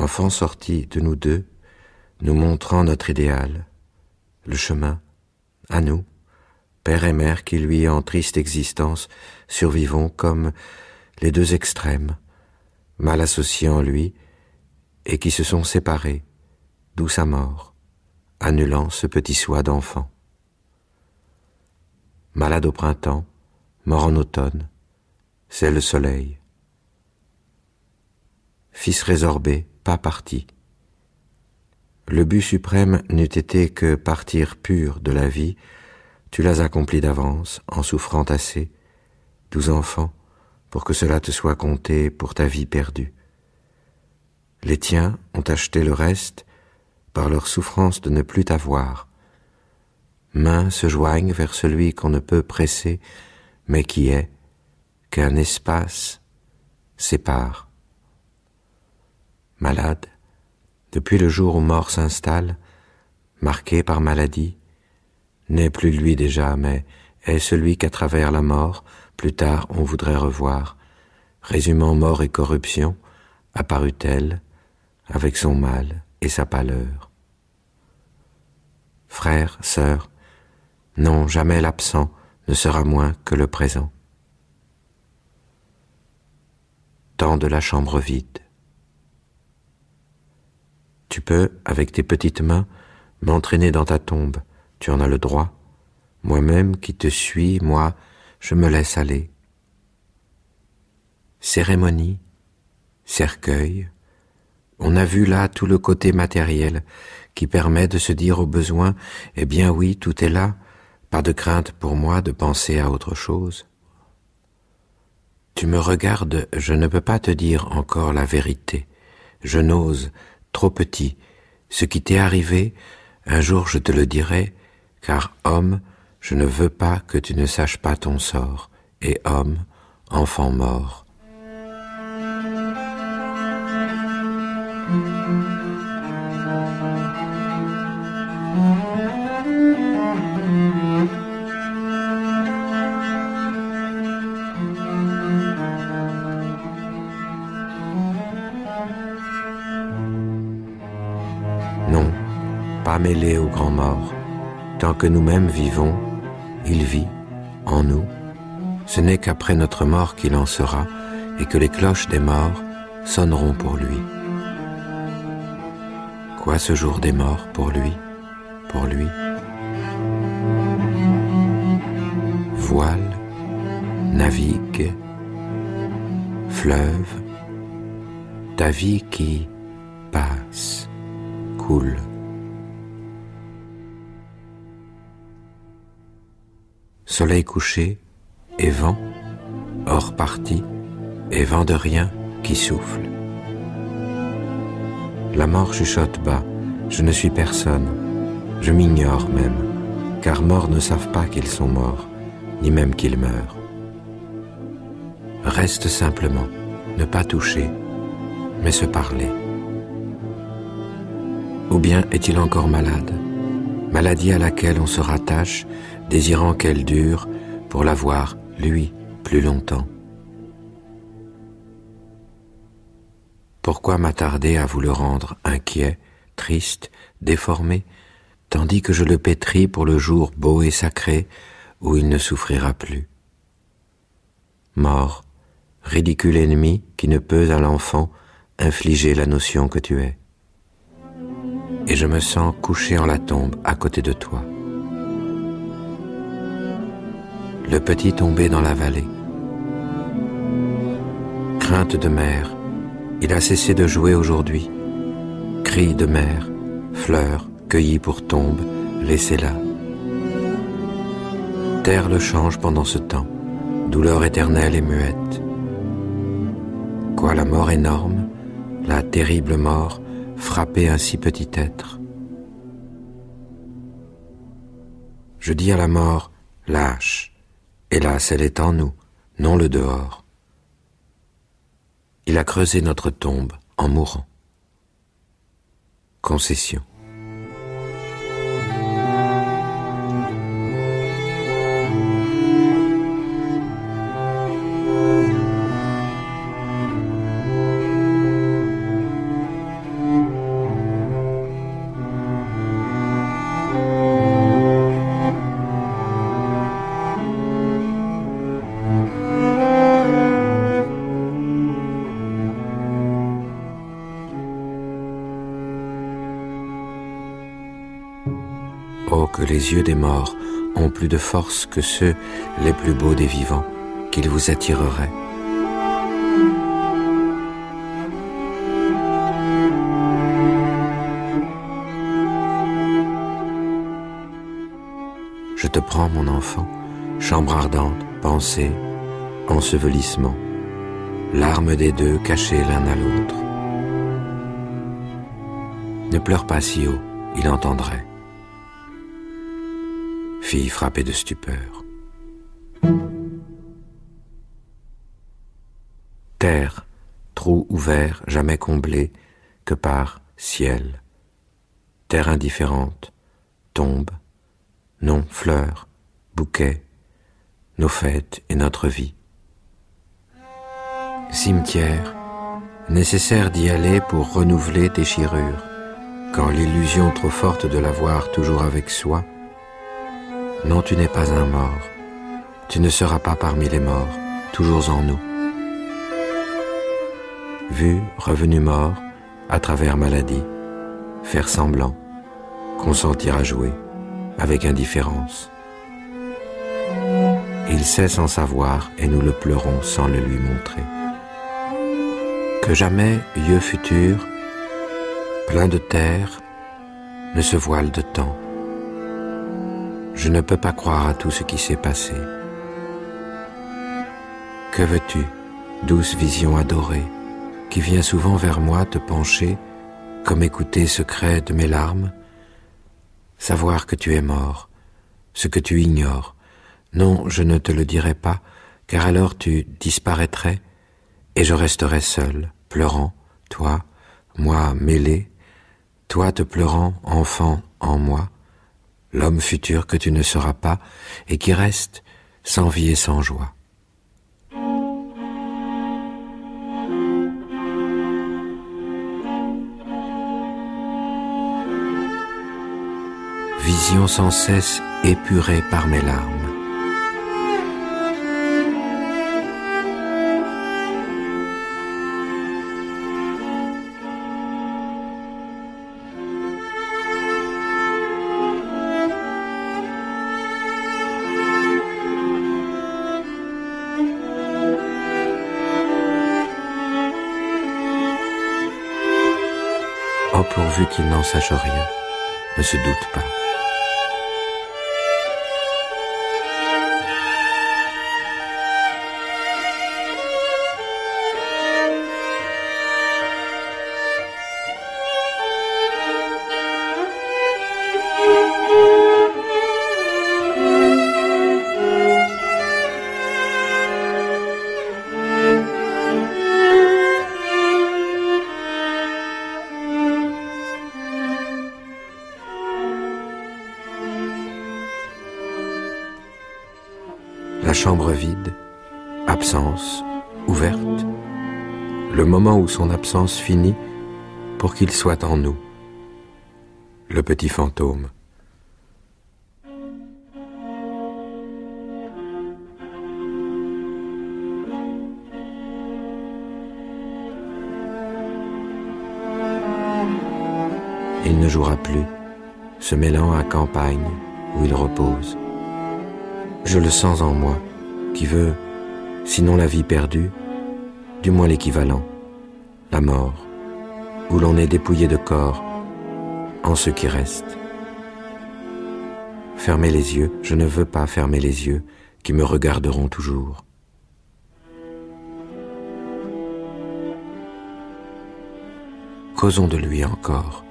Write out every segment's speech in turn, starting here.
enfant sorti de nous deux, nous montrant notre idéal, le chemin, à nous, père et mère qui lui, en triste existence, survivons comme les deux extrêmes, mal associés en lui, et qui se sont séparés, d'où sa mort, annulant ce petit soi d'enfant. Malade au printemps, mort en automne, c'est le soleil. Fils résorbé, pas parti. Le but suprême n'eût été que partir pur de la vie, tu l'as accompli d'avance, en souffrant assez, 12 enfants, pour que cela te soit compté pour ta vie perdue. Les tiens ont acheté le reste par leur souffrance de ne plus t'avoir. Mains se joignent vers celui qu'on ne peut presser, mais qui est, qu'un espace sépare. Malade, depuis le jour où mort s'installe, marqué par maladie, n'est plus lui déjà, mais est celui qu'à travers la mort, plus tard on voudrait revoir. Résumant mort et corruption, apparut-elle, avec son mal et sa pâleur. Frère, sœur, non, jamais l'absent ne sera moins que le présent. Temps de la chambre vide. Tu peux, avec tes petites mains, m'entraîner dans ta tombe, tu en as le droit. Moi-même qui te suis, moi, je me laisse aller. Cérémonie, cercueil, on a vu là tout le côté matériel qui permet de se dire au besoin, eh bien oui, tout est là, pas de crainte pour moi de penser à autre chose. Tu me regardes, je ne peux pas te dire encore la vérité, je n'ose, trop petit, ce qui t'est arrivé, un jour je te le dirai, car homme, je ne veux pas que tu ne saches pas ton sort, et homme, enfant mort. Non, pas mêlé aux grands morts. Tant que nous-mêmes vivons, il vit en nous. Ce n'est qu'après notre mort qu'il en sera et que les cloches des morts sonneront pour lui. Quoi ce jour des morts pour lui, pour lui? Voile, navigue, fleuve, ta vie qui passe, coule. Soleil couché et vent, hors parti, et vent de rien qui souffle. La mort chuchote bas, je ne suis personne, je m'ignore même, car morts ne savent pas qu'ils sont morts, ni même qu'ils meurent. Reste simplement, ne pas toucher, mais se parler. Ou bien est-il encore malade, maladie à laquelle on se rattache, désirant qu'elle dure pour la voir, lui, plus longtemps. Pourquoi m'attarder à vous le rendre inquiet, triste, déformé, tandis que je le pétris pour le jour beau et sacré où il ne souffrira plus? Mort, ridicule ennemi qui ne peut à l'enfant infliger la notion que tu es. Et je me sens couché en la tombe à côté de toi. Le petit tombé dans la vallée. Crainte de mère, il a cessé de jouer aujourd'hui. Cris de mère, fleurs cueillies pour tombe, laissez-la. Terre le change pendant ce temps, douleur éternelle et muette. Quoi la mort énorme, la terrible mort, frapper un si petit être? Je dis à la mort, lâche. Hélas, elle est en nous, non le dehors. Il a creusé notre tombe en mourant. Concession. Oh, que les yeux des morts ont plus de force que ceux les plus beaux des vivants, qu'ils vous attireraient. Je te prends, mon enfant, chambre ardente, pensée, ensevelissement, larmes des deux cachées l'un à l'autre. Ne pleure pas si haut, il entendrait. Fille frappée de stupeur. Terre, trou ouvert, jamais comblé que par ciel. Terre indifférente, tombe, non, fleurs, bouquets, nos fêtes et notre vie. Cimetière, nécessaire d'y aller pour renouveler déchirure, quand l'illusion trop forte de l'avoir toujours avec soi. Non, tu n'es pas un mort, tu ne seras pas parmi les morts, toujours en nous. Vu, revenu mort, à travers maladie, faire semblant, consentir à jouer, avec indifférence. Il sait sans savoir et nous le pleurons sans le lui montrer. Que jamais yeux futurs, pleins de terre, ne se voilent de temps. Je ne peux pas croire à tout ce qui s'est passé. Que veux-tu, douce vision adorée, qui vient souvent vers moi te pencher, comme écouter secret de mes larmes? Savoir que tu es mort, ce que tu ignores. Non, je ne te le dirai pas, car alors tu disparaîtrais, et je resterais seul, pleurant, toi, moi mêlé, toi te pleurant, enfant, en moi, l'homme futur que tu ne seras pas, et qui reste sans vie et sans joie. Vision sans cesse épurée par mes larmes. Oh, pourvu qu'il n'en sache rien, ne se doute pas. La chambre vide, absence, ouverte, le moment où son absence finit pour qu'il soit en nous, le petit fantôme. Il ne jouera plus, se mêlant à campagne où il repose. Je le sens en moi, qui veut, sinon la vie perdue, du moins l'équivalent, la mort, où l'on est dépouillé de corps, en ce qui reste. Fermez les yeux, je ne veux pas fermer les yeux, qui me regarderont toujours. Causons de lui encore,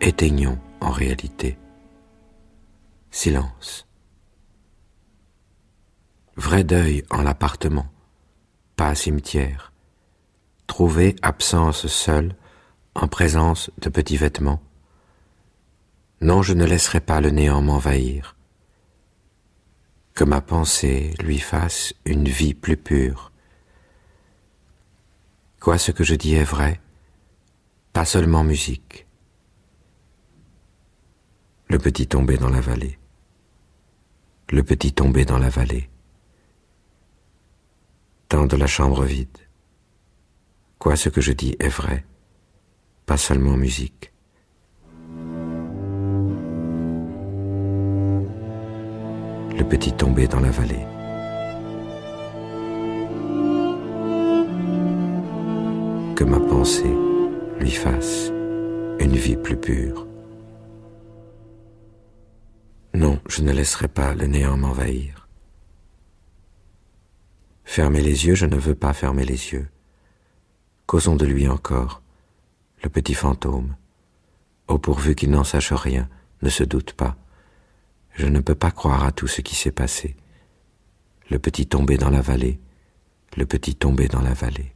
éteignons en réalité. Silence. Vrai deuil en l'appartement, pas cimetière. Trouver absence seule, en présence de petits vêtements. Non, je ne laisserai pas le néant m'envahir. Que ma pensée lui fasse une vie plus pure. Quoi, ce que je dis est vrai, pas seulement musique. Le petit tombé dans la vallée. Le petit tombé dans la vallée. Temps de la chambre vide. Quoi, ce que je dis est vrai, pas seulement musique. le petit tombé dans la vallée. Que ma pensée lui fasse une vie plus pure. Non, je ne laisserai pas le néant m'envahir. Fermer les yeux, je ne veux pas fermer les yeux. Causons de lui encore, le petit fantôme. Oh, pourvu qu'il n'en sache rien, ne se doute pas. Je ne peux pas croire à tout ce qui s'est passé. Le petit tombé dans la vallée, le petit tombé dans la vallée.